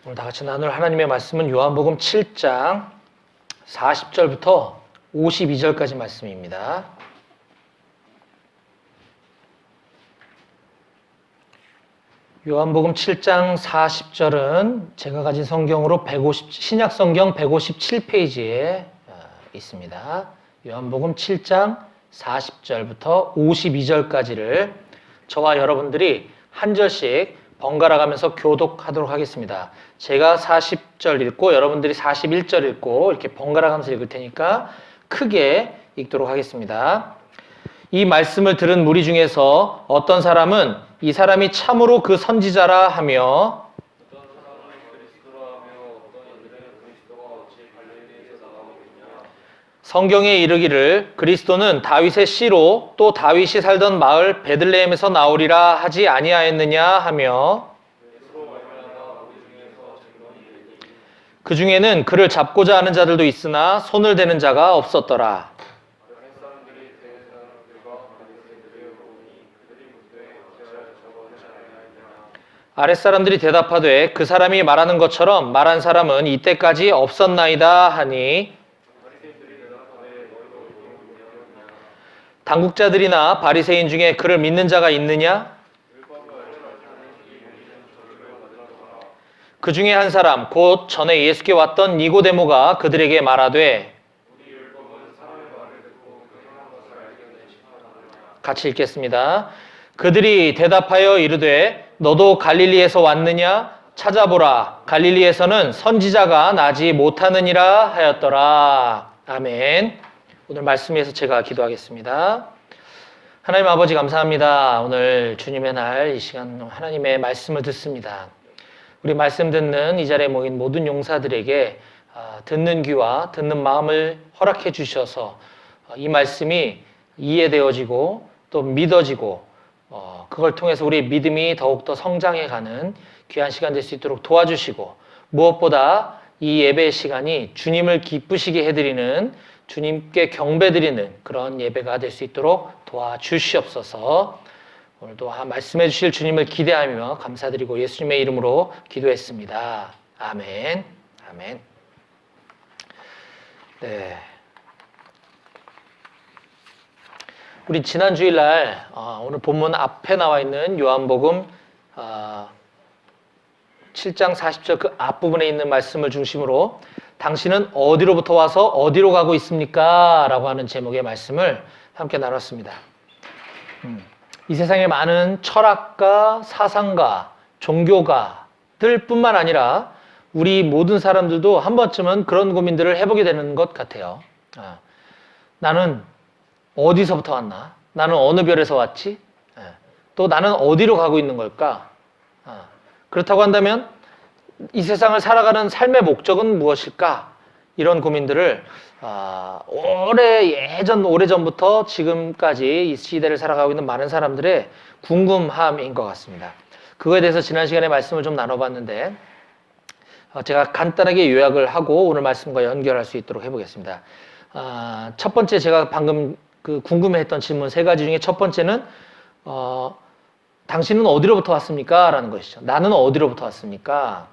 오늘 다 같이 나눌 하나님의 말씀은 요한복음 7장 40절부터 52절까지 말씀입니다. 요한복음 7장 40절은 제가 가진 성경으로 신약 성경 157페이지에 있습니다. 요한복음 7장 40절부터 52절까지를 저와 여러분들이 한 절씩 번갈아 가면서 교독하도록 하겠습니다. 제가 40절 읽고 여러분들이 41절 읽고 이렇게 번갈아 가면서 읽을 테니까 크게 읽도록 하겠습니다. 이 말씀을 들은 무리 중에서 어떤 사람은 이 사람이 참으로 그 선지자라 하며 성경에 이르기를 그리스도는 다윗의 씨로 또 다윗이 살던 마을 베들레헴에서 나오리라 하지 아니하였느냐 하며 그 중에는 그를 잡고자 하는 자들도 있으나 손을 대는 자가 없었더라. 아랫사람들이 대답하되 그 사람이 말하는 것처럼 말한 사람은 이때까지 없었나이다 하니 당국자들이나 바리새인 중에 그를 믿는 자가 있느냐? 그 중에 한 사람 곧 전에 예수께 왔던 니고데모가 그들에게 말하되 같이 읽겠습니다. 그들이 대답하여 이르되 너도 갈릴리에서 왔느냐? 찾아보라. 갈릴리에서는 선지자가 나지 못하느니라 하였더라. 아멘. 오늘 말씀에서 제가 기도하겠습니다. 하나님 아버지 감사합니다. 오늘 주님의 날 이 시간 하나님의 말씀을 듣습니다. 우리 말씀 듣는 이 자리에 모인 모든 용사들에게 듣는 귀와 듣는 마음을 허락해 주셔서 이 말씀이 이해되어지고 또 믿어지고 그걸 통해서 우리의 믿음이 더욱더 성장해가는 귀한 시간 될 수 있도록 도와주시고 무엇보다 이 예배의 시간이 주님을 기쁘시게 해드리는 주님께 경배드리는 그런 예배가 될 수 있도록 도와주시옵소서. 오늘도 말씀해 주실 주님을 기대하며 감사드리고 예수님의 이름으로 기도했습니다. 아멘. 아멘. 네. 우리 지난 주일날 오늘 본문 앞에 나와 있는 요한복음 7장 40절 그 앞부분에 있는 말씀을 중심으로 당신은 어디로부터 와서 어디로 가고 있습니까? 라고 하는 제목의 말씀을 함께 나눴습니다. 이 세상에 많은 철학가, 사상가, 종교가들 뿐만 아니라 우리 모든 사람들도 한 번쯤은 그런 고민들을 해보게 되는 것 같아요. 나는 어디서부터 왔나? 나는 어느 별에서 왔지? 또 나는 어디로 가고 있는 걸까? 그렇다고 한다면 이 세상을 살아가는 삶의 목적은 무엇일까? 이런 고민들을 오래전부터 지금까지 이 시대를 살아가고 있는 많은 사람들의 궁금함인 것 같습니다. 그거에 대해서 지난 시간에 말씀을 좀 나눠봤는데 제가 간단하게 요약을 하고 오늘 말씀과 연결할 수 있도록 해보겠습니다. 첫 번째 제가 방금 궁금해했던 질문 세 가지 중에 첫 번째는 당신은 어디로부터 왔습니까? 라는 것이죠. 나는 어디로부터 왔습니까?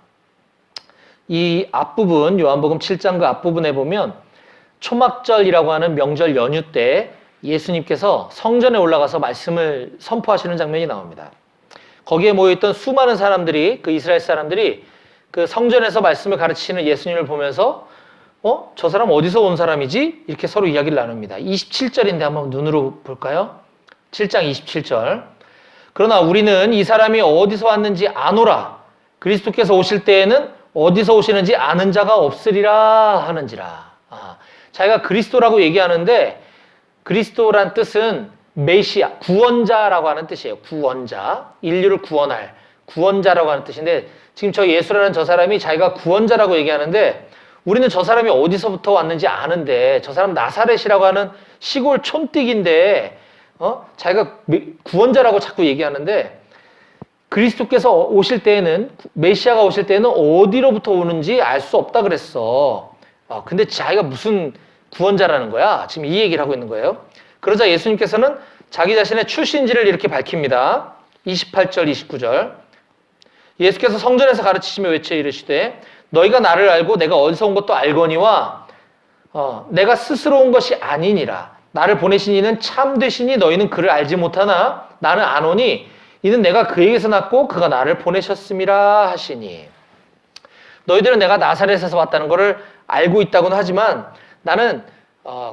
이 앞부분 요한복음 7장 그 앞부분에 보면 초막절이라고 하는 명절 연휴 때 예수님께서 성전에 올라가서 말씀을 선포하시는 장면이 나옵니다. 거기에 모여있던 수많은 사람들이 그 이스라엘 사람들이 그 성전에서 말씀을 가르치시는 예수님을 보면서 저 사람 어디서 온 사람이지? 이렇게 서로 이야기를 나눕니다. 27절인데 한번 눈으로 볼까요? 7장 27절. 그러나 우리는 이 사람이 어디서 왔는지 아노라. 그리스도께서 오실 때에는 어디서 오시는지 아는 자가 없으리라 하는지라. 자기가 그리스도라고 얘기하는데 그리스도란 뜻은 메시아, 구원자라고 하는 뜻이에요. 구원자, 인류를 구원할 구원자라고 하는 뜻인데 지금 저 예수라는 저 사람이 자기가 구원자라고 얘기하는데 우리는 저 사람이 어디서부터 왔는지 아는데 저 사람 나사렛이라고 하는 시골 촌뜨기인데 자기가 구원자라고 자꾸 얘기하는데 그리스도께서 오실 때에는 메시아가 오실 때에는 어디로부터 오는지 알 수 없다 그랬어. 근데 자기가 무슨 구원자라는 거야? 지금 이 얘기를 하고 있는 거예요. 그러자 예수님께서는 자기 자신의 출신지를 이렇게 밝힙니다. 28절, 29절. 예수께서 성전에서 가르치시며 외쳐 이르시되 너희가 나를 알고 내가 어디서 온 것도 알거니와 내가 스스로 온 것이 아니니라. 나를 보내신 이는 참되시니 너희는 그를 알지 못하나 나는 아노니 이는 내가 그에게서 났고 그가 나를 보내셨음이라 하시니. 너희들은 내가 나사렛에서 왔다는 것을 알고 있다고는 하지만 나는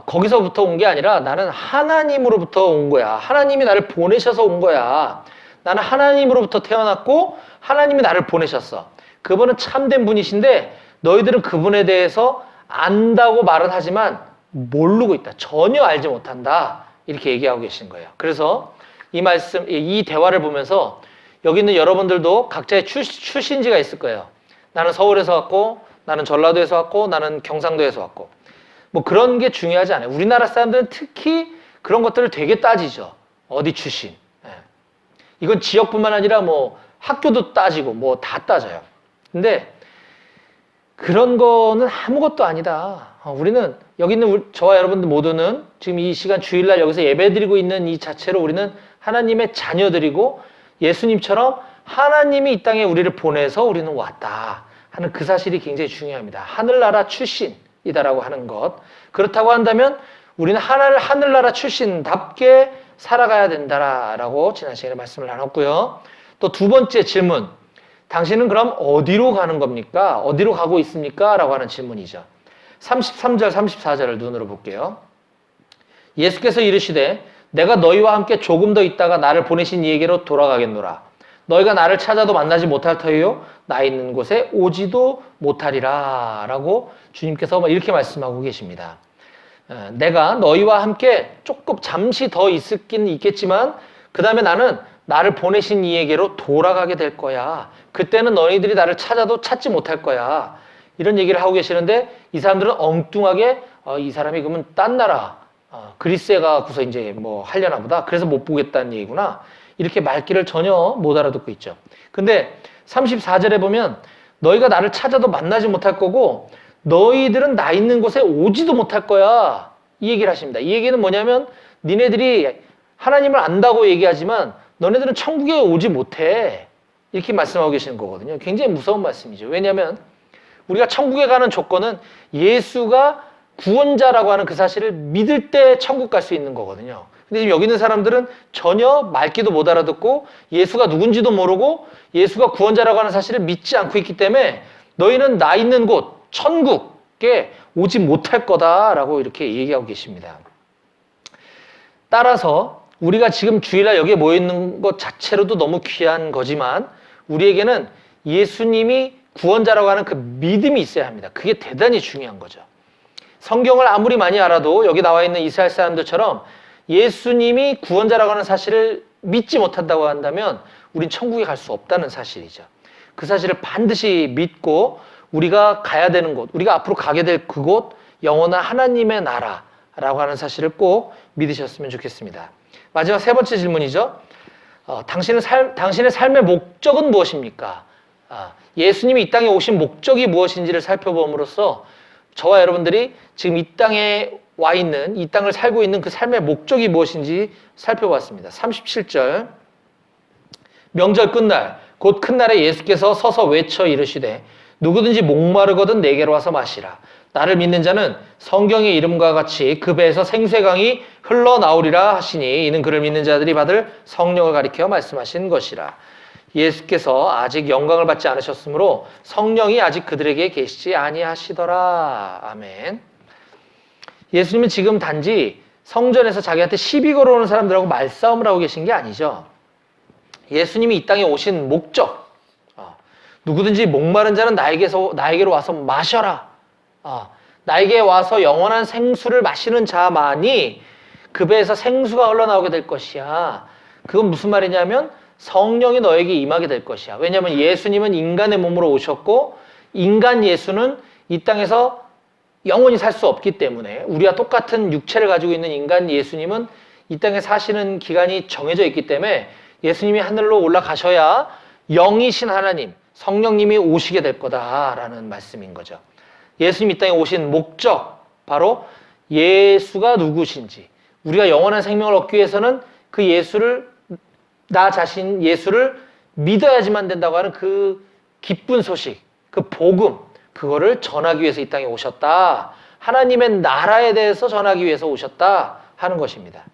거기서부터 온 게 아니라 나는 하나님으로부터 온 거야. 하나님이 나를 보내셔서 온 거야. 나는 하나님으로부터 태어났고 하나님이 나를 보내셨어. 그분은 참된 분이신데 너희들은 그분에 대해서 안다고 말은 하지만 모르고 있다. 전혀 알지 못한다. 이렇게 얘기하고 계신 거예요. 그래서 이 말씀, 이 대화를 보면서 여기 있는 여러분들도 각자의 출신지가 있을 거예요. 나는 서울에서 왔고, 나는 전라도에서 왔고, 나는 경상도에서 왔고. 뭐 그런 게 중요하지 않아요. 우리나라 사람들은 특히 그런 것들을 되게 따지죠. 어디 출신. 이건 지역뿐만 아니라 뭐 학교도 따지고 뭐 다 따져요. 근데 그런 거는 아무것도 아니다. 우리는 여기 있는 저와 여러분들 모두는 지금 이 시간 주일날 여기서 예배드리고 있는 이 자체로 우리는 하나님의 자녀들이고 예수님처럼 하나님이 이 땅에 우리를 보내서 우리는 왔다 하는 그 사실이 굉장히 중요합니다. 하늘나라 출신이다라고 하는 것. 그렇다고 한다면 우리는 하늘나라 출신답게 살아가야 된다라고 지난 시간에 말씀을 나눴고요. 또 두 번째 질문. 당신은 그럼 어디로 가는 겁니까? 어디로 가고 있습니까? 라고 하는 질문이죠. 33절, 34절을 눈으로 볼게요. 예수께서 이르시되 내가 너희와 함께 조금 더 있다가 나를 보내신 이에게로 돌아가겠노라. 너희가 나를 찾아도 만나지 못할 터이요 나 있는 곳에 오지도 못하리라 라고 주님께서 이렇게 말씀하고 계십니다. 내가 너희와 함께 조금 잠시 더 있긴 있겠지만 그 다음에 나는 나를 보내신 이에게로 돌아가게 될 거야. 그때는 너희들이 나를 찾아도 찾지 못할 거야. 이런 얘기를 하고 계시는데 이 사람들은 엉뚱하게 이 사람이 그러면 딴 나라 그리스에 가고서 이제 뭐 하려나 보다. 그래서 못 보겠다는 얘기구나. 이렇게 말귀를 전혀 못 알아듣고 있죠. 근데 34절에 보면 너희가 나를 찾아도 만나지 못할 거고 너희들은 나 있는 곳에 오지도 못할 거야. 이 얘기를 하십니다. 이 얘기는 뭐냐면 니네들이 하나님을 안다고 얘기하지만 너네들은 천국에 오지 못해. 이렇게 말씀하고 계시는 거거든요. 굉장히 무서운 말씀이죠. 왜냐하면 우리가 천국에 가는 조건은 예수가 구원자라고 하는 그 사실을 믿을 때 천국 갈 수 있는 거거든요. 근데 지금 여기 있는 사람들은 전혀 말귀도 못 알아듣고 예수가 누군지도 모르고 예수가 구원자라고 하는 사실을 믿지 않고 있기 때문에 너희는 나 있는 곳, 천국에 오지 못할 거다라고 이렇게 얘기하고 계십니다. 따라서 우리가 지금 주일날 여기에 모여있는 것 자체로도 너무 귀한 거지만 우리에게는 예수님이 구원자라고 하는 그 믿음이 있어야 합니다. 그게 대단히 중요한 거죠. 성경을 아무리 많이 알아도 여기 나와 있는 이스라엘 사람들처럼 예수님이 구원자라고 하는 사실을 믿지 못한다고 한다면 우린 천국에 갈 수 없다는 사실이죠. 그 사실을 반드시 믿고 우리가 가야 되는 곳, 우리가 앞으로 가게 될 그곳, 영원한 하나님의 나라라고 하는 사실을 꼭 믿으셨으면 좋겠습니다. 마지막 세 번째 질문이죠. 당신의 삶의 목적은 무엇입니까? 예수님이 이 땅에 오신 목적이 무엇인지를 살펴봄으로써 저와 여러분들이 지금 이 땅에 와 있는, 이 땅을 살고 있는 그 삶의 목적이 무엇인지 살펴봤습니다. 37절. 명절 끝날, 곧 큰 날에 예수께서 서서 외쳐 이르시되 누구든지 목마르거든 내게로 와서 마시라. 나를 믿는 자는 성경의 이름과 같이 그 배에서 생수의 강이 흘러나오리라 하시니 이는 그를 믿는 자들이 받을 성령을 가리켜 말씀하신 것이라. 예수께서 아직 영광을 받지 않으셨으므로 성령이 아직 그들에게 계시지 아니하시더라. 아멘. 예수님은 지금 단지 성전에서 자기한테 시비 걸어오는 사람들하고 말싸움을 하고 계신 게 아니죠. 예수님이 이 땅에 오신 목적, 누구든지 목마른 자는 나에게로 와서 마셔라. 나에게 와서 영원한 생수를 마시는 자만이 그 배에서 생수가 흘러나오게 될 것이야. 그건 무슨 말이냐면 성령이 너에게 임하게 될 것이야. 왜냐하면 예수님은 인간의 몸으로 오셨고 인간 예수는 이 땅에서 영원히 살 수 없기 때문에 우리와 똑같은 육체를 가지고 있는 인간 예수님은 이 땅에 사시는 기간이 정해져 있기 때문에 예수님이 하늘로 올라가셔야 영이신 하나님, 성령님이 오시게 될 거다라는 말씀인 거죠. 예수님이 이 땅에 오신 목적, 바로 예수가 누구신지, 우리가 영원한 생명을 얻기 위해서는 그 예수를, 나 자신 예수를 믿어야지만 된다고 하는 그 기쁜 소식, 그 복음, 그거를 전하기 위해서 이 땅에 오셨다. 하나님의 나라에 대해서 전하기 위해서 오셨다 하는 것입니다.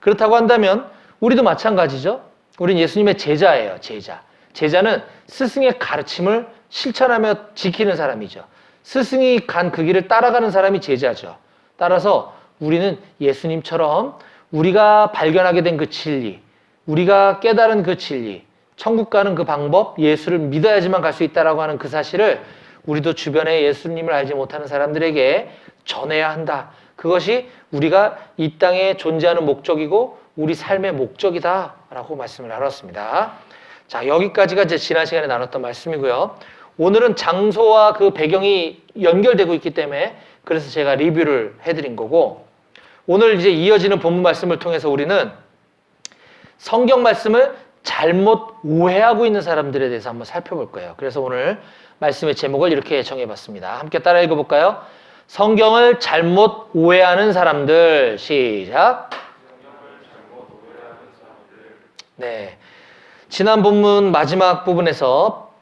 그렇다고 한다면 우리도 마찬가지죠. 우린 예수님의 제자예요. 제자. 제자는 스승의 가르침을 실천하며 지키는 사람이죠. 스승이 간 그 길을 따라가는 사람이 제자죠. 따라서 우리는 예수님처럼 우리가 발견하게 된 그 진리, 우리가 깨달은 그 진리, 천국 가는 그 방법, 예수를 믿어야지만 갈 수 있다라고 하는 그 사실을 우리도 주변에 예수님을 알지 못하는 사람들에게 전해야 한다. 그것이 우리가 이 땅에 존재하는 목적이고 우리 삶의 목적이다라고 말씀을 나눴습니다. 자, 여기까지가 이제 지난 시간에 나눴던 말씀이고요. 오늘은 장소와 그 배경이 연결되고 있기 때문에 그래서 제가 리뷰를 해드린 거고, 오늘 이제 이어지는 본문 말씀을 통해서 우리는 성경 말씀을 잘못 오해하고 있는 사람들에 대해서 한번 살펴볼 거예요. 그래서 오늘 말씀의 제목을 이렇게 정해봤습니다. 함께 따라 읽어볼까요? 성경을 잘못 오해하는 사람들. 시작. 네. 지난 본문 마지막 부분에서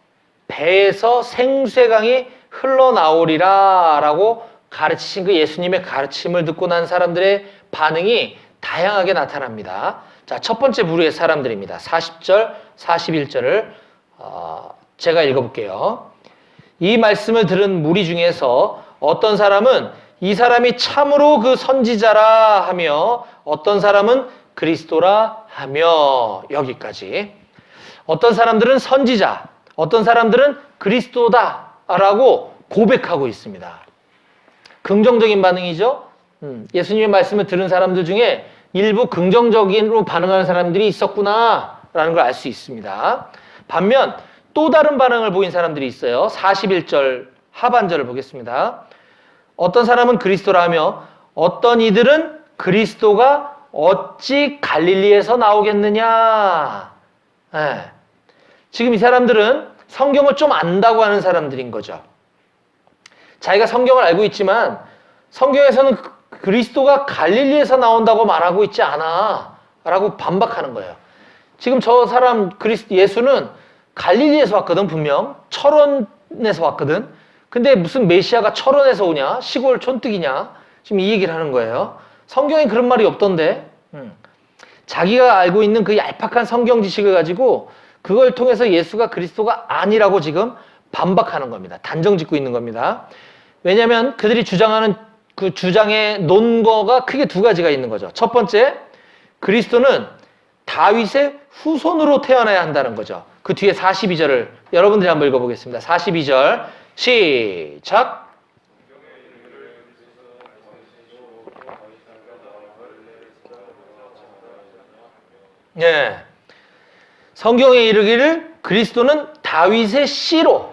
배에서 생수의 강이 흘러나오리라 라고 가르치신 그 예수님의 가르침을 듣고 난 사람들의 반응이 다양하게 나타납니다. 자, 첫 번째 부류의 사람들입니다. 40절, 41절을 제가 읽어볼게요. 이 말씀을 들은 무리 중에서 어떤 사람은 이 사람이 참으로 그 선지자라 하며 어떤 사람은 그리스도라 하며, 여기까지. 어떤 사람들은 선지자, 어떤 사람들은 그리스도다라고 고백하고 있습니다. 긍정적인 반응이죠. 예수님의 말씀을 들은 사람들 중에 일부 긍정적으로 반응하는 사람들이 있었구나라는 걸 알 수 있습니다. 반면 또 다른 반응을 보인 사람들이 있어요. 41절 하반절을 보겠습니다. 어떤 사람은 그리스도라 하며 어떤 이들은 그리스도가 어찌 갈릴리에서 나오겠느냐. 네. 지금 이 사람들은 성경을 좀 안다고 하는 사람들인 거죠. 자기가 성경을 알고 있지만 성경에서는 그리스도가 갈릴리에서 나온다고 말하고 있지 않아 라고 반박하는 거예요. 지금 저 사람 예수는 갈릴리에서 왔거든. 분명 철원에서 왔거든. 근데 무슨 메시아가 철원에서 오냐? 시골 촌뜨기냐? 지금 이 얘기를 하는 거예요. 성경에 그런 말이 없던데. 자기가 알고 있는 그 얄팍한 성경 지식을 가지고 그걸 통해서 예수가 그리스도가 아니라고 지금 반박하는 겁니다. 단정 짓고 있는 겁니다. 왜냐하면 그들이 주장하는 그 주장의 논거가 크게 두 가지가 있는 거죠. 첫 번째, 그리스도는 다윗의 후손으로 태어나야 한다는 거죠. 그 뒤에 42절을 여러분들이 한번 읽어보겠습니다. 42절 시작. 네. 성경에 이르기를 그리스도는 다윗의 씨로,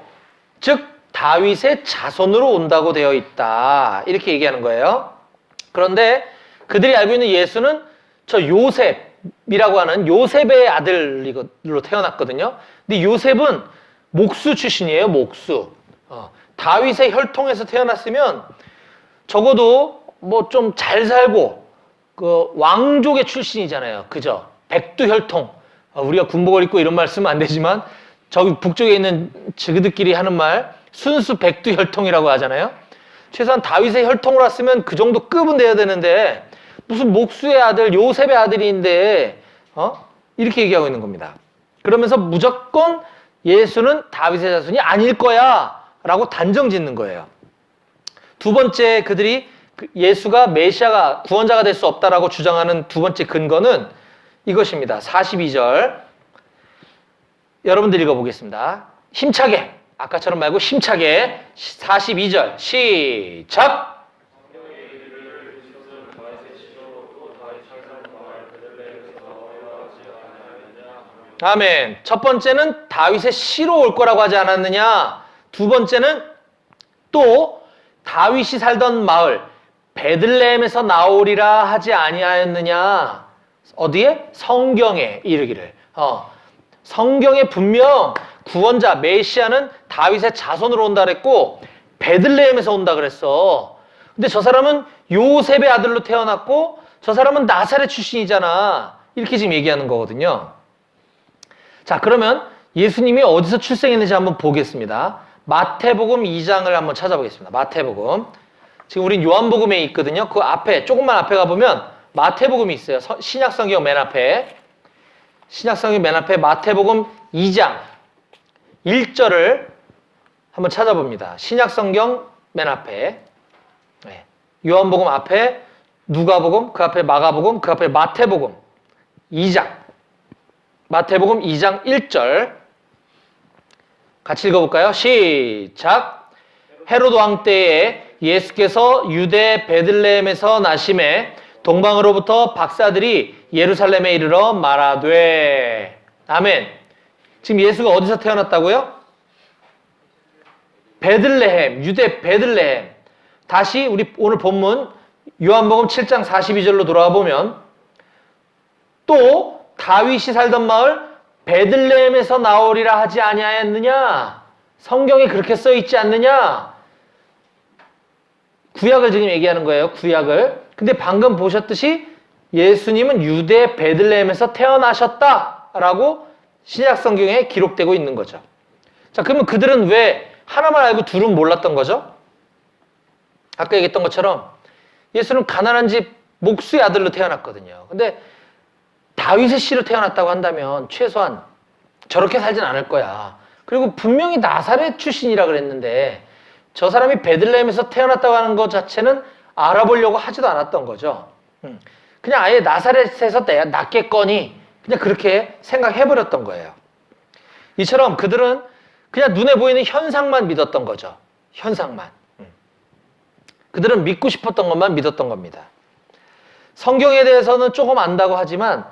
즉 다윗의 자손으로 온다고 되어 있다. 이렇게 얘기하는 거예요. 그런데 그들이 알고 있는 예수는 저 요셉이라고 하는 요셉의 아들로 태어났거든요. 근데 요셉은 목수 출신이에요. 목수. 다윗의 혈통에서 태어났으면 적어도 뭐 좀 잘 살고 그 왕족의 출신이잖아요. 그죠? 백두 혈통. 우리가 군복을 입고 이런 말 쓰면 안 되지만 저기 북쪽에 있는 그들끼리 하는 말 순수 백두 혈통이라고 하잖아요. 최소한 다윗의 혈통으로 왔으면 그 정도 급은 돼야 되는데 무슨 목수의 아들 요셉의 아들인데 이렇게 얘기하고 있는 겁니다. 그러면서 무조건 예수는 다윗의 자손이 아닐 거야 라고 단정 짓는 거예요. 두 번째, 그들이 예수가 메시아가 구원자가 될 수 없다라고 주장하는 두 번째 근거는 이것입니다. 42절 여러분들 읽어보겠습니다. 힘차게, 아까처럼 말고 힘차게. 42절 시작. 아멘. 첫 번째는 다윗의 씨로 올 거라고 하지 않았느냐. 두 번째는 또 다윗이 살던 마을 베들레헴에서 나오리라 하지 아니하였느냐. 어디에? 성경에 이르기를. 성경에 분명 구원자 메시아는 다윗의 자손으로 온다 그랬고 베들레헴에서 온다 그랬어. 근데 저 사람은 요셉의 아들로 태어났고 저 사람은 나사렛 출신이잖아. 이렇게 지금 얘기하는 거거든요. 자, 그러면 예수님이 어디서 출생했는지 한번 보겠습니다. 마태복음 2장을 한번 찾아보겠습니다. 마태복음. 지금 우린 요한복음에 있거든요. 그 앞에, 조금만 앞에 가보면 마태복음이 있어요. 신약성경 맨 앞에. 신약성경 맨 앞에 마태복음 2장 1절을 한번 찾아봅니다. 신약성경 맨 앞에. 네. 요한복음 앞에 누가복음, 그 앞에 마가복음, 그 앞에 마태복음 2장. 마태복음 2장 1절. 같이 읽어볼까요? 시작. 헤롯 왕 때에 예수께서 유대 베들레헴에서 나심에 동방으로부터 박사들이 예루살렘에 이르러 말하되. 아멘. 지금 예수가 어디서 태어났다고요? 베들레헴, 유대 베들레헴. 다시 우리 오늘 본문 요한복음 7장 42절로 돌아와 보면 또 다윗이 살던 마을 베들레헴에서 나오리라 하지 아니하였느냐? 성경에 그렇게 써 있지 않느냐? 구약을 지금 얘기하는 거예요. 구약을. 근데 방금 보셨듯이 예수님은 유대 베들레헴에서 태어나셨다라고 신약 성경에 기록되고 있는 거죠. 자, 그러면 그들은 왜 하나만 알고 둘은 몰랐던 거죠? 아까 얘기했던 것처럼 예수는 가난한 집 목수의 아들로 태어났거든요. 근데 다윗의 씨로 태어났다고 한다면 최소한 저렇게 살진 않을 거야. 그리고 분명히 나사렛 출신이라 그랬는데 저 사람이 베들레헴에서 태어났다고 하는 것 자체는 알아보려고 하지도 않았던 거죠. 그냥 아예 나사렛에서 낳겠거니 그냥 그렇게 생각해버렸던 거예요. 이처럼 그들은 그냥 눈에 보이는 현상만 믿었던 거죠. 현상만. 그들은 믿고 싶었던 것만 믿었던 겁니다. 성경에 대해서는 조금 안다고 하지만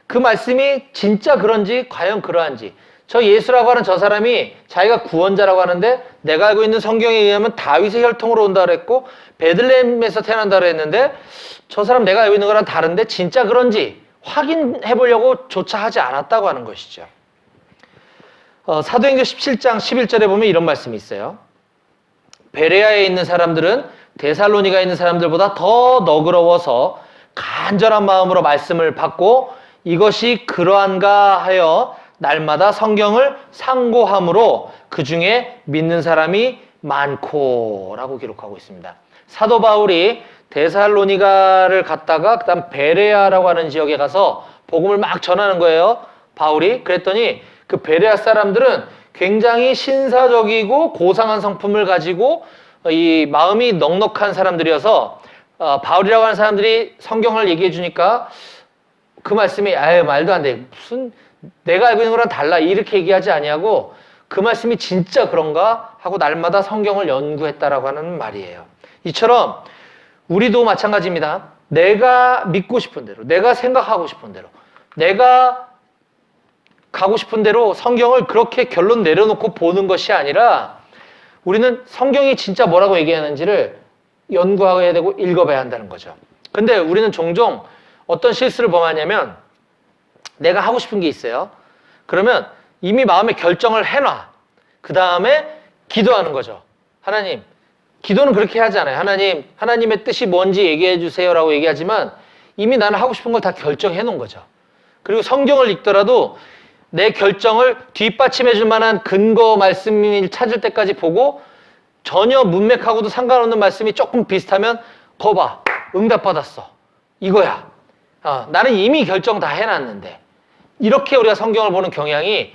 그 말씀이 진짜 그런지 과연 그러한지, 저 예수라고 하는 저 사람이 자기가 구원자라고 하는데 내가 알고 있는 성경에 의하면 다윗의 혈통으로 온다 그랬고 베들레헴에서 태어난다 그랬는데 저 사람 내가 알고 있는 거랑 다른데 진짜 그런지 확인해 보려고 조차 하지 않았다고 하는 것이죠. 사도행전 17장 11절에 보면 이런 말씀이 있어요. 베레아에 있는 사람들은 데살로니가에 있는 사람들보다 더 너그러워서 간절한 마음으로 말씀을 받고 이것이 그러한가 하여 날마다 성경을 상고함으로 그 중에 믿는 사람이 많고 라고 기록하고 있습니다. 사도 바울이 데살로니가를 갔다가 그 다음 베레아라고 하는 지역에 가서 복음을 막 전하는 거예요. 바울이. 그랬더니 그 베레아 사람들은 굉장히 신사적이고 고상한 성품을 가지고 이 마음이 넉넉한 사람들이어서 바울이라고 하는 사람들이 성경을 얘기해 주니까 그 말씀이 아유 말도 안 돼. 무슨 내가 알고 있는 거랑 달라. 이렇게 얘기하지 아니하고 그 말씀이 진짜 그런가 하고 날마다 성경을 연구했다라고 하는 말이에요. 이처럼 우리도 마찬가지입니다. 내가 믿고 싶은 대로, 내가 생각하고 싶은 대로, 내가 가고 싶은 대로 성경을 그렇게 결론 내려놓고 보는 것이 아니라 우리는 성경이 진짜 뭐라고 얘기하는지를 연구해야 되고 읽어봐야 한다는 거죠. 근데 우리는 종종 어떤 실수를 범하냐면 내가 하고 싶은 게 있어요. 그러면 이미 마음에 결정을 해놔. 그 다음에 기도하는 거죠. 하나님, 기도는 그렇게 하잖아요. 하나님, 하나님의 뜻이 뭔지 얘기해 주세요라고 얘기하지만 이미 나는 하고 싶은 걸 다 결정해 놓은 거죠. 그리고 성경을 읽더라도 내 결정을 뒷받침해 줄 만한 근거 말씀을 찾을 때까지 보고 전혀 문맥하고도 상관없는 말씀이 조금 비슷하면 거 봐, 응답받았어. 이거야. 나는 이미 결정 다 해놨는데. 이렇게 우리가 성경을 보는 경향이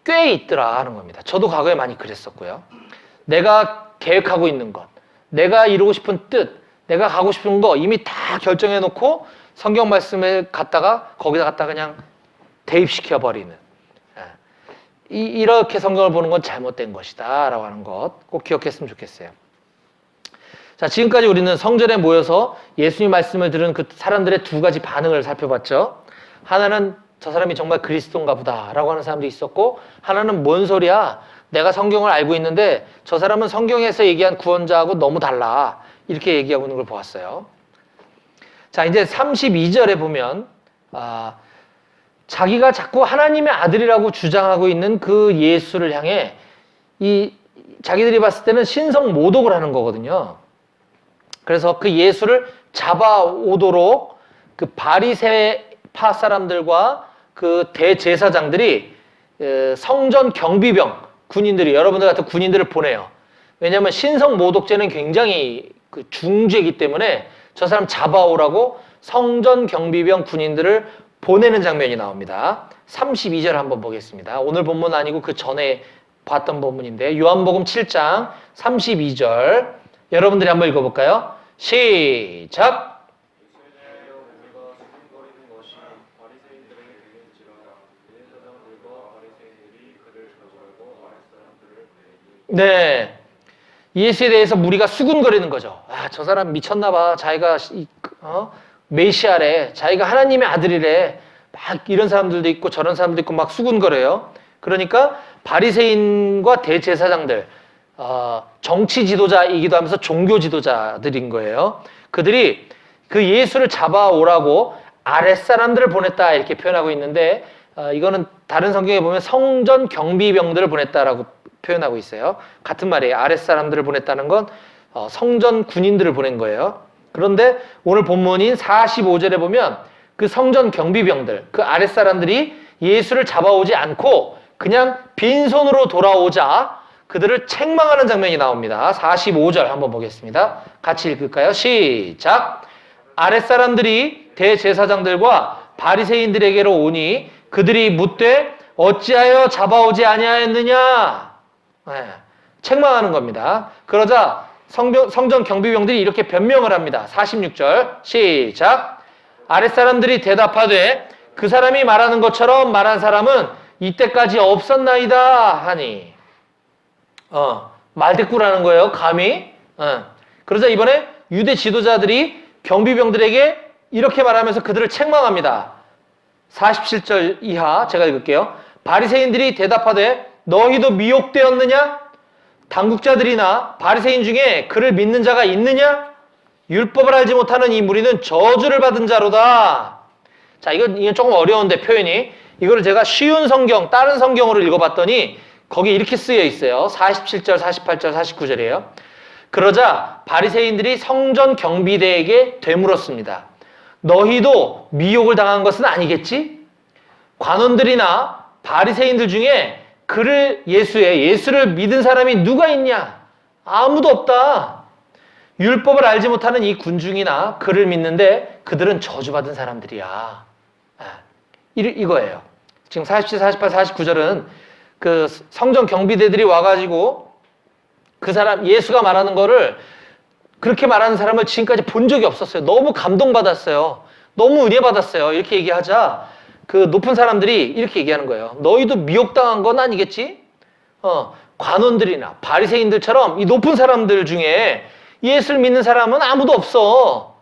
꽤 있더라 하는 겁니다. 저도 과거에 많이 그랬었고요. 내가 계획하고 있는 것, 내가 이루고 싶은 뜻, 내가 가고 싶은 거 이미 다 결정해 놓고 성경 말씀을 거기다 갖다가 그냥 대입시켜버리는. 이렇게 성경을 보는 건 잘못된 것이다 라고 하는 것 꼭 기억했으면 좋겠어요. 자, 지금까지 우리는 성전에 모여서 예수님 말씀을 들은 그 사람들의 두 가지 반응을 살펴봤죠. 하나는 저 사람이 정말 그리스도인가 보다 라고 하는 사람도 있었고, 하나는 뭔 소리야, 내가 성경을 알고 있는데 저 사람은 성경에서 얘기한 구원자하고 너무 달라, 이렇게 얘기하고 있는 걸 보았어요. 자, 이제 32절에 보면 자기가 자꾸 하나님의 아들이라고 주장하고 있는 그 예수를 향해 자기들이 봤을 때는 신성 모독을 하는 거거든요. 그래서 그 예수를 잡아오도록 그 바리새파 사람들과 그 대제사장들이 성전 경비병 군인들이 여러분들 같은 군인들을 보내요. 왜냐하면 신성 모독죄는 굉장히 그 중죄이기 때문에 저 사람 잡아오라고 성전 경비병 군인들을 보내는 장면이 나옵니다. 32절 한번 보겠습니다. 오늘 본문 아니고 그 전에 봤던 본문인데 요한복음 7장 32절 여러분들이 한번 읽어볼까요? 시작! 네, 예수에 대해서 무리가 수군거리는 거죠. 아, 저 사람 미쳤나 봐. 자기가 메시아래. 자기가 하나님의 아들이래. 막 이런 사람들도 있고 저런 사람도 있고 막 수군거려요. 그러니까 바리새인과 대제사장들, 정치 지도자이기도 하면서 종교 지도자들인 거예요. 그들이 그 예수를 잡아오라고 아랫사람들을 보냈다 이렇게 표현하고 있는데 이거는 다른 성경에 보면 성전 경비병들을 보냈다라고 표현하고 있어요. 같은 말이에요. 아랫사람들을 보냈다는 건 성전 군인들을 보낸 거예요. 그런데 오늘 본문인 45절에 보면 그 성전 경비병들, 그 아랫사람들이 예수를 잡아오지 않고 그냥 빈손으로 돌아오자 그들을 책망하는 장면이 나옵니다. 45절 한번 보겠습니다. 같이 읽을까요? 시작! 아랫사람들이 대제사장들과 바리새인들에게로 오니 그들이 묻되 어찌하여 잡아오지 아니하였느냐? 네, 책망하는 겁니다. 그러자 성전 경비병들이 이렇게 변명을 합니다. 46절 시작! 아랫사람들이 대답하되 그 사람이 말하는 것처럼 말한 사람은 이때까지 없었나이다 하니 말대꾸라는 거예요. 감히. 그러자 이번에 유대 지도자들이 경비병들에게 이렇게 말하면서 그들을 책망합니다. 47절 이하 제가 읽을게요. 바리새인들이 대답하되 너희도 미혹되었느냐? 당국자들이나 바리새인 중에 그를 믿는 자가 있느냐? 율법을 알지 못하는 이 무리는 저주를 받은 자로다. 자, 이건 조금 어려운데 표현이. 이거를 제가 쉬운 성경, 다른 성경으로 읽어봤더니 거기에 이렇게 쓰여 있어요. 47절, 48절, 49절이에요. 그러자 바리새인들이 성전 경비대에게 되물었습니다. 너희도 미혹을 당한 것은 아니겠지? 관원들이나 바리새인들 중에 예수를 믿은 사람이 누가 있냐? 아무도 없다. 율법을 알지 못하는 이 군중이나 그를 믿는데 그들은 저주받은 사람들이야. 이거예요. 지금 47, 48, 49절은 그 성전 경비대들이 와가지고 그 사람, 예수가 말하는 거를 그렇게 말하는 사람을 지금까지 본 적이 없었어요. 너무 감동받았어요. 너무 은혜받았어요. 이렇게 얘기하자 그 높은 사람들이 이렇게 얘기하는 거예요. 너희도 미혹당한 건 아니겠지? 관원들이나 바리새인들처럼 이 높은 사람들 중에 예수를 믿는 사람은 아무도 없어.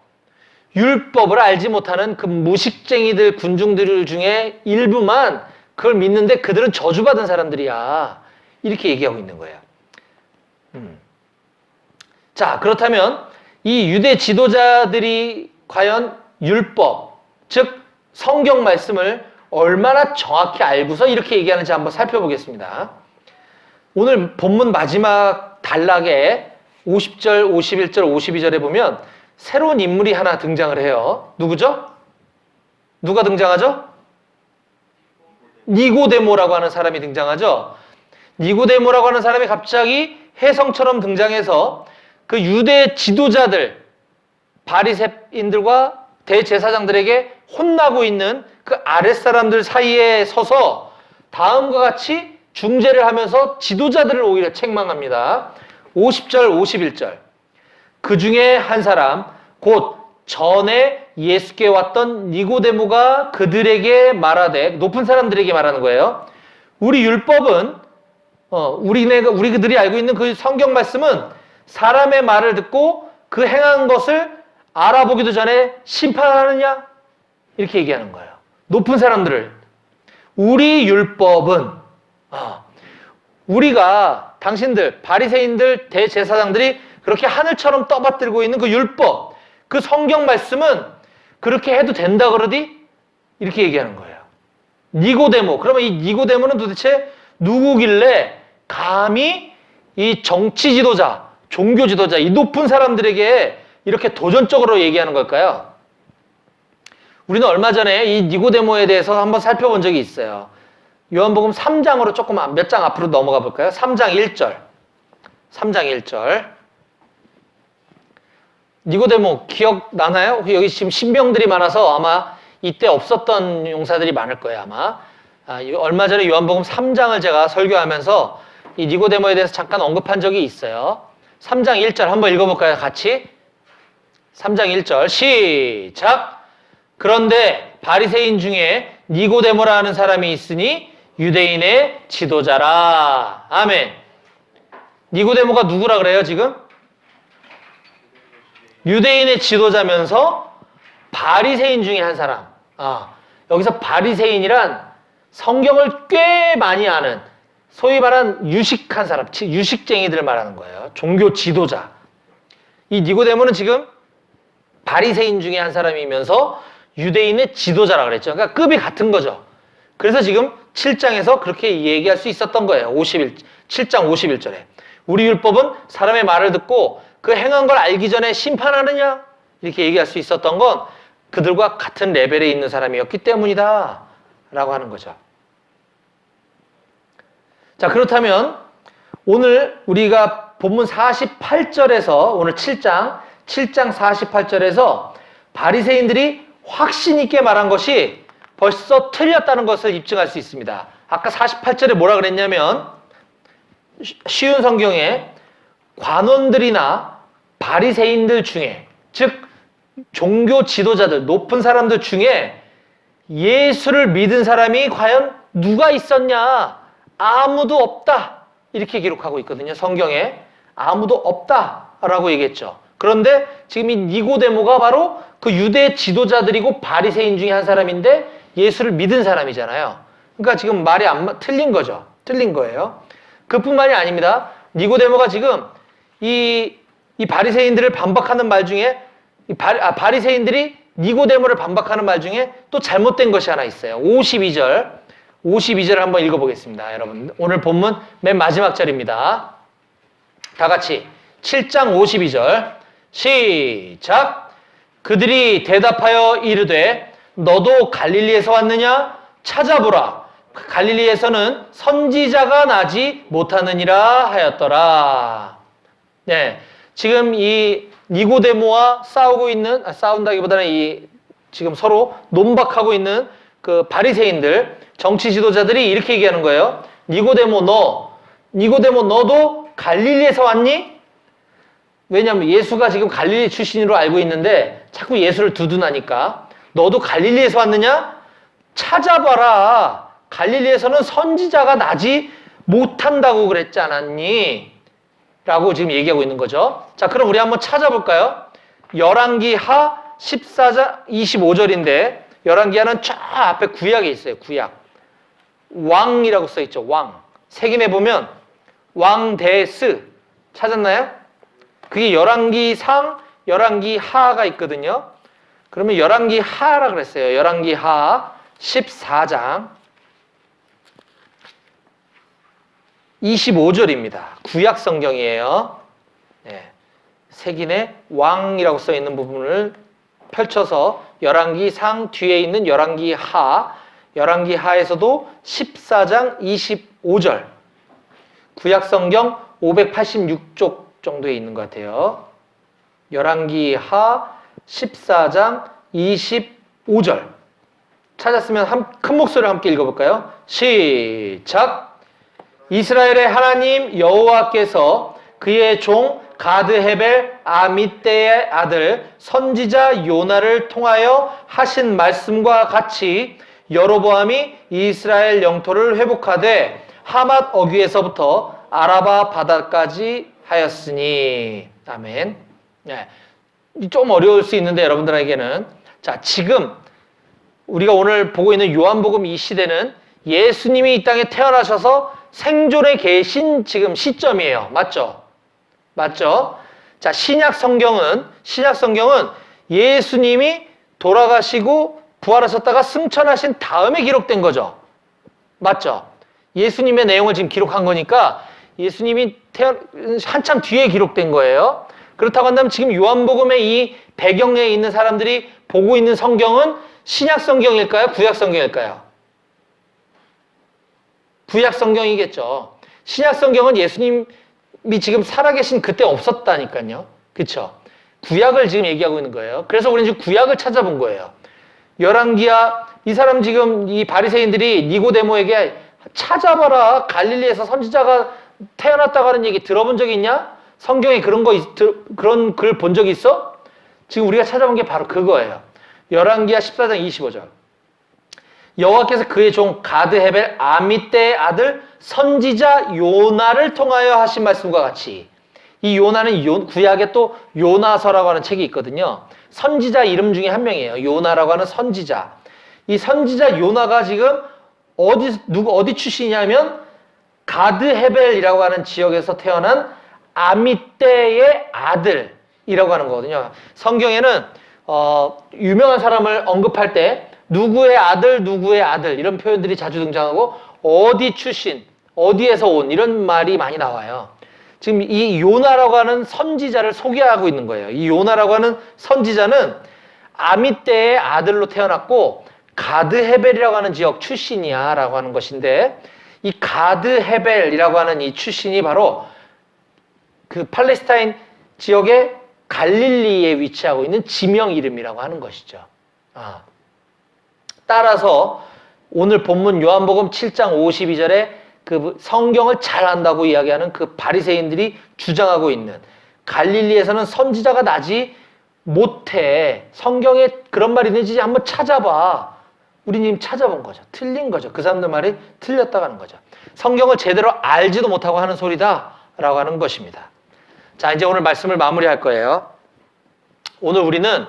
율법을 알지 못하는 그 무식쟁이들, 군중들 중에 일부만 그걸 믿는데 그들은 저주받은 사람들이야. 이렇게 얘기하고 있는 거예요. 자, 그렇다면 이 유대 지도자들이 과연 율법, 즉 성경 말씀을 얼마나 정확히 알고서 이렇게 얘기하는지 한번 살펴보겠습니다. 오늘 본문 마지막 단락에 50절, 51절, 52절에 보면 새로운 인물이 하나 등장을 해요. 누구죠? 누가 등장하죠? 니고데모라고 하는 사람이 등장하죠. 니고데모라고 하는 사람이 갑자기 혜성처럼 등장해서 그 유대 지도자들, 바리새인들과 대제사장들에게 혼나고 있는 그 아랫사람들 사이에 서서 다음과 같이 중재를 하면서 지도자들을 오히려 책망합니다. 50절, 51절. 그 중에 한 사람, 곧 전에 예수께 왔던 니고데모가 그들에게 말하되, 높은 사람들에게 말하는 거예요. 우리 율법은, 우리 그들이 알고 있는 그 성경 말씀은 사람의 말을 듣고 그 행한 것을 알아보기도 전에 심판하느냐? 이렇게 얘기하는 거예요. 높은 사람들을. 우리 율법은, 우리가, 당신들, 바리새인들, 대제사장들이 그렇게 하늘처럼 떠받들고 있는 그 율법, 그 성경 말씀은 그렇게 해도 된다 그러디? 이렇게 얘기하는 거예요. 니고데모. 그러면 이 니고데모는 도대체 누구길래 감히 이 정치 지도자, 종교 지도자, 이 높은 사람들에게 이렇게 도전적으로 얘기하는 걸까요? 우리는 얼마 전에 이 니고데모에 대해서 한번 살펴본 적이 있어요. 요한복음 3장으로 조금 몇 장 앞으로 넘어가 볼까요? 3장 1절. 3장 1절. 니고데모 기억나나요? 여기 지금 신병들이 많아서 아마 이때 없었던 용사들이 많을 거예요, 아마. 얼마 전에 요한복음 3장을 제가 설교하면서 이 니고데모에 대해서 잠깐 언급한 적이 있어요. 3장 1절 한번 읽어볼까요, 같이? 3장 1절 시작! 그런데 바리새인 중에 니고데모라 하는 사람이 있으니 유대인의 지도자라. 아멘. 니고데모가 누구라 그래요, 지금? 유대인의 지도자면서 바리새인 중에 한 사람. 여기서 바리새인이란 성경을 꽤 많이 아는 소위 말한 유식한 사람, 유식쟁이들 말하는 거예요. 종교 지도자. 이 니고데모는 지금 바리새인 중에 한 사람이면서 유대인의 지도자라 그랬죠. 그러니까 급이 같은 거죠. 그래서 지금 7장에서 그렇게 얘기할 수 있었던 거예요. 7장 51절에. 우리 율법은 사람의 말을 듣고 그 행한 걸 알기 전에 심판하느냐? 이렇게 얘기할 수 있었던 건 그들과 같은 레벨에 있는 사람이었기 때문이다 라고 하는 거죠. 자, 그렇다면 오늘 우리가 본문 48절에서 오늘 7장 48절에서 바리새인들이 확신 있게 말한 것이 벌써 틀렸다는 것을 입증할 수 있습니다. 아까 48절에 뭐라 그랬냐면 쉬운 성경에 관원들이나 바리새인들 중에, 즉 종교 지도자들, 높은 사람들 중에 예수를 믿은 사람이 과연 누가 있었냐? 아무도 없다. 이렇게 기록하고 있거든요. 성경에 아무도 없다라고 얘기했죠. 그런데 지금 이 니고데모가 바로 그 유대 지도자들이고 바리새인 중에 한 사람인데 예수를 믿은 사람이잖아요. 그러니까 지금 말이 틀린 거죠. 틀린 거예요. 그뿐만이 아닙니다. 니고데모가 지금 이 바리새인들을 반박하는 말 중에 바리새인들이 니고데모를 반박하는 말 중에 또 잘못된 것이 하나 있어요. 52절을 한번 읽어보겠습니다. 여러분 오늘 본문 맨 마지막 절입니다. 다 같이 7장 52절 시작! 그들이 대답하여 이르되 너도 갈릴리에서 왔느냐? 찾아보라. 갈릴리에서는 선지자가 나지 못하느니라 하였더라. 네, 지금 이 니고데모와 싸운다기보다는 지금 서로 논박하고 있는 그 바리새인들, 정치 지도자들이 이렇게 얘기하는 거예요. 니고데모 너도 갈릴리에서 왔니? 왜냐하면 예수가 지금 갈릴리 출신으로 알고 있는데 자꾸 예수를 두둔하니까 너도 갈릴리에서 왔느냐? 찾아봐라. 갈릴리에서는 선지자가 나지 못한다고 그랬지 않았니? 라고 지금 얘기하고 있는 거죠. 자, 그럼 우리 한번 찾아볼까요? 열왕기하 14장 25절인데 열왕기하는 쫙 앞에 구약에 있어요. 구약. 왕이라고 써있죠. 왕. 색임에 보면 왕대스 찾았나요? 그게 열왕기상, 열왕기하가 있거든요. 그러면 열왕기하라 그랬어요. 열왕기하 14장 25절입니다. 구약 성경이에요. 네. 색인에 왕이라고 써 있는 부분을 펼쳐서 열왕기상 뒤에 있는 열왕기하에서도 14장 25절. 구약 성경 586쪽 정도에 있는 것 같아요. 열왕기하 14장 25절. 찾았으면 큰 목소리로 함께 읽어볼까요? 시작! 이스라엘의 하나님 여호와께서 그의 종 가드헤벨 아미떼의 아들 선지자 요나를 통하여 하신 말씀과 같이 여로보암이 이스라엘 영토를 회복하되 하맛 어귀에서부터 아라바 바다까지 하였으니. 아멘. 네. 좀 어려울 수 있는데 여러분들에게는 자, 지금 우리가 오늘 보고 있는 요한복음 이 시대는 예수님이 이 땅에 태어나셔서 생존에 계신 지금 시점이에요. 맞죠? 맞죠? 자, 신약 성경은 예수님이 돌아가시고 부활하셨다가 승천하신 다음에 기록된 거죠. 맞죠? 예수님의 내용을 지금 기록한 거니까 예수님이 한참 뒤에 기록된 거예요. 그렇다고 한다면 지금 요한복음의 이 배경에 있는 사람들이 보고 있는 성경은 신약 성경일까요? 구약 성경일까요? 구약 성경이겠죠. 신약 성경은 예수님이 지금 살아계신 그때 없었다니까요. 그렇죠? 구약을 지금 얘기하고 있는 거예요. 그래서 우리는 지금 구약을 찾아본 거예요. 열왕기야, 이 사람 지금 이 바리새인들이 니고데모에게 찾아봐라. 갈릴리에서 선지자가 태어났다고 하는 얘기 들어본 적이 있냐? 성경에 그런 글 본 적이 있어? 지금 우리가 찾아본 게 바로 그거예요. 열왕기야 14장 25절. 여호와께서 그의 종 가드 헤벨 아미떼의 아들 선지자 요나를 통하여 하신 말씀과 같이, 이 요나는 구약에 또 요나서라고 하는 책이 있거든요. 선지자 이름 중에 한 명이에요. 요나라고 하는 선지자. 이 선지자 요나가 지금 어디 출신이냐면 가드 헤벨이라고 하는 지역에서 태어난 아미떼의 아들이라고 하는 거거든요. 성경에는 유명한 사람을 언급할 때 누구의 아들 이런 표현들이 자주 등장하고 어디 출신, 어디에서 온 이런 말이 많이 나와요. 지금 이 요나라고 하는 선지자를 소개하고 있는 거예요. 이 요나라고 하는 선지자는 아미떼의 아들로 태어났고 가드 헤벨이라고 하는 지역 출신이야 라고 하는 것인데, 이 가드 헤벨이라고 하는 이 출신이 바로 그 팔레스타인 지역의 갈릴리에 위치하고 있는 지명 이름이라고 하는 것이죠. 따라서 오늘 본문 요한복음 7장 52절에 그 성경을 잘 안다고 이야기하는 그 바리새인들이 주장하고 있는 갈릴리에서는 선지자가 나지 못해. 성경에 그런 말이 있는지 한번 찾아봐. 우리님 찾아본 거죠. 틀린 거죠. 그 사람들 말이 틀렸다고 하는 거죠. 성경을 제대로 알지도 못하고 하는 소리다라고 하는 것입니다. 자, 이제 오늘 말씀을 마무리할 거예요. 오늘 우리는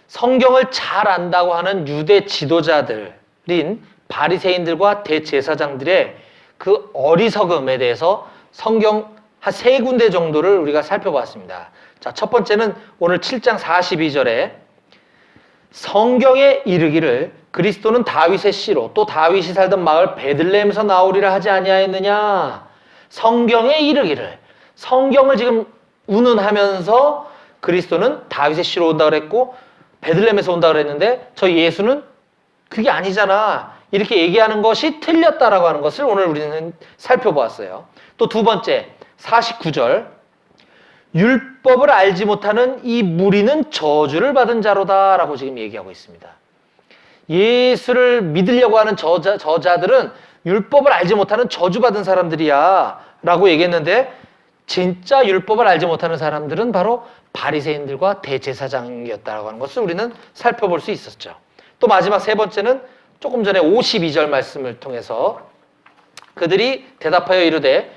성경을 잘 안다고 하는 유대 지도자들인 바리새인들과 대제사장들의 그 어리석음에 대해서 성경 한 3군데 정도를 우리가 살펴봤습니다. 자, 첫 번째는 오늘 7장 42절에 성경에 이르기를 그리스도는 다윗의 씨로 또 다윗이 살던 마을 베들레헴에서 나오리라 하지 아니하였느냐. 성경에 이르기를, 성경을 지금 운운하면서 그리스도는 다윗의 씨로 온다 그랬고 베들레헴에서 온다 그랬는데 저 예수는 그게 아니잖아. 이렇게 얘기하는 것이 틀렸다라고 하는 것을 오늘 우리는 살펴보았어요. 또 두 번째 49절, 율법을 알지 못하는 이 무리는 저주를 받은 자로다라고 지금 얘기하고 있습니다. 예수를 믿으려고 하는 저자들은 율법을 알지 못하는 저주받은 사람들이야 라고 얘기했는데, 진짜 율법을 알지 못하는 사람들은 바로 바리새인들과 대제사장이었다라고 하는 것을 우리는 살펴볼 수 있었죠. 또 마지막 세 번째는 조금 전에 52절 말씀을 통해서 그들이 대답하여 이르되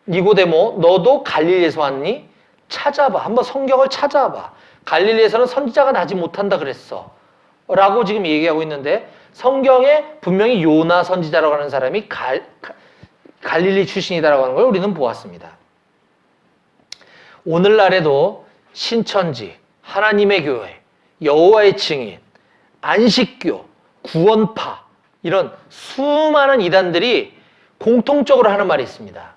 니고데모 너도 갈릴리에서 왔니? 찾아봐. 한번 성경을 찾아봐. 갈릴리에서는 선지자가 나지 못한다 그랬어 라고 지금 얘기하고 있는데, 성경에 분명히 요나 선지자라고 하는 사람이 갈릴리 출신이다라고 하는 걸 우리는 보았습니다. 오늘날에도 신천지, 하나님의 교회, 여호와의 증인, 안식교, 구원파 이런 수많은 이단들이 공통적으로 하는 말이 있습니다.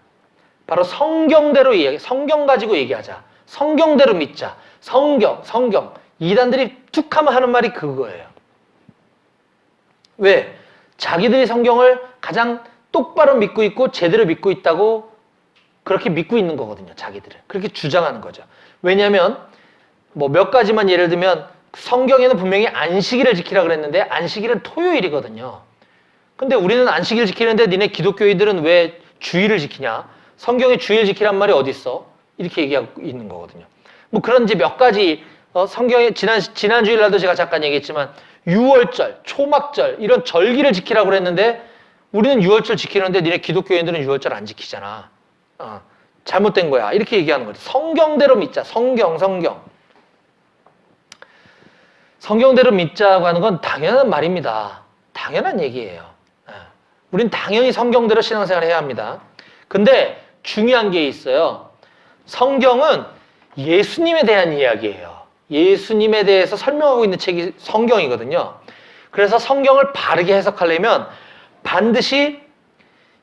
바로 성경대로 성경 가지고 얘기하자. 성경대로 믿자. 성경. 이단들이 툭 하면 하는 말이 그거예요. 왜? 자기들이 성경을 가장 똑바로 믿고 있고 제대로 믿고 있다고 그렇게 믿고 있는 거거든요. 자기들은. 그렇게 주장하는 거죠. 왜냐하면 뭐 몇 가지만 예를 들면 성경에는 분명히 안식일을 지키라 그랬는데 안식일은 토요일이거든요. 근데 우리는 안식일 지키는데 니네 기독교인들은 왜 주일을 지키냐? 성경에 주일 지키란 말이 어디 있어? 이렇게 얘기하고 있는 거거든요. 뭐 그런 이제 몇 가지 성경에 지난 주일날도 제가 잠깐 얘기했지만 유월절, 초막절 이런 절기를 지키라고 그랬는데 우리는 유월절 지키는데 니네 기독교인들은 유월절 안 지키잖아. 잘못된 거야. 이렇게 얘기하는 거지. 성경대로 믿자. 성경대로 믿자고 하는 건 당연한 말입니다. 당연한 얘기예요. 우린 당연히 성경대로 신앙생활을 해야 합니다. 근데 중요한 게 있어요. 성경은 예수님에 대한 이야기예요. 예수님에 대해서 설명하고 있는 책이 성경이거든요. 그래서 성경을 바르게 해석하려면 반드시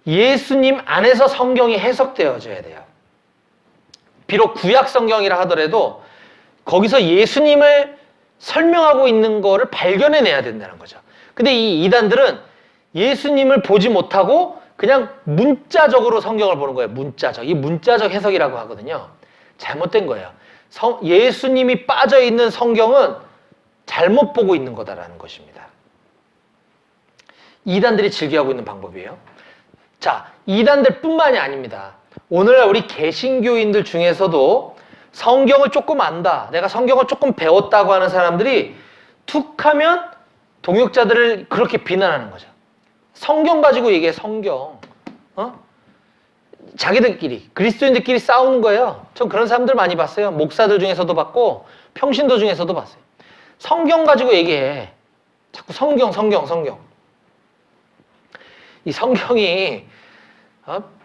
예수님 안에서 성경이 해석되어져야 돼요. 비록 구약 성경이라 하더라도 거기서 예수님을 설명하고 있는 거를 발견해내야 된다는 거죠. 근데 이 이단들은 예수님을 보지 못하고 그냥 문자적으로 성경을 보는 거예요. 문자적. 이 문자적 해석이라고 하거든요. 잘못된 거예요. 예수님이 빠져 있는 성경은 잘못 보고 있는 거다라는 것입니다. 이단들이 즐겨하고 있는 방법이에요. 자, 이단들 뿐만이 아닙니다. 오늘날 우리 개신교인들 중에서도 성경을 조금 안다, 내가 성경을 조금 배웠다고 하는 사람들이 툭 하면 동역자들을 그렇게 비난하는 거죠. 성경 가지고 얘기해, 성경. 자기들끼리, 그리스도인들끼리 싸우는 거예요. 전 그런 사람들 많이 봤어요. 목사들 중에서도 봤고 평신도 중에서도 봤어요. 성경 가지고 얘기해. 자꾸 성경. 이 성경이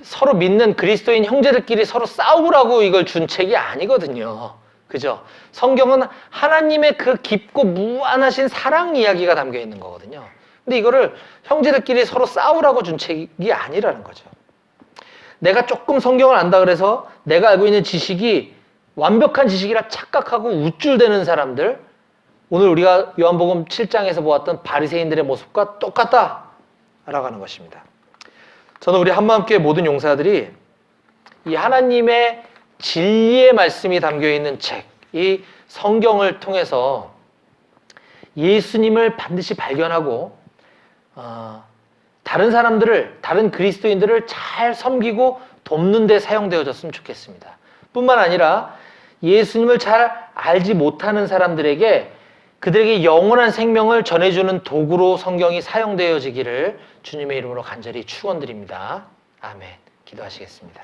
서로 믿는 그리스도인 형제들끼리 서로 싸우라고 이걸 준 책이 아니거든요. 그죠? 성경은 하나님의 그 깊고 무한하신 사랑 이야기가 담겨 있는 거거든요. 근데 이거를 형제들끼리 서로 싸우라고 준 책이 아니라는 거죠. 내가 조금 성경을 안다 그래서 내가 알고 있는 지식이 완벽한 지식이라 착각하고 우쭐대는 사람들, 오늘 우리가 요한복음 7장에서 보았던 바리새인들의 모습과 똑같다라고 하는 것입니다. 저는 우리 한마음교회 모든 용사들이 이 하나님의 진리의 말씀이 담겨있는 책, 이 성경을 통해서 예수님을 반드시 발견하고 다른 사람들을, 다른 그리스도인들을 잘 섬기고 돕는 데 사용되어졌으면 좋겠습니다. 뿐만 아니라 예수님을 잘 알지 못하는 사람들에게 그들에게 영원한 생명을 전해주는 도구로 성경이 사용되어지기를 주님의 이름으로 간절히 축원드립니다. 아멘. 기도하시겠습니다.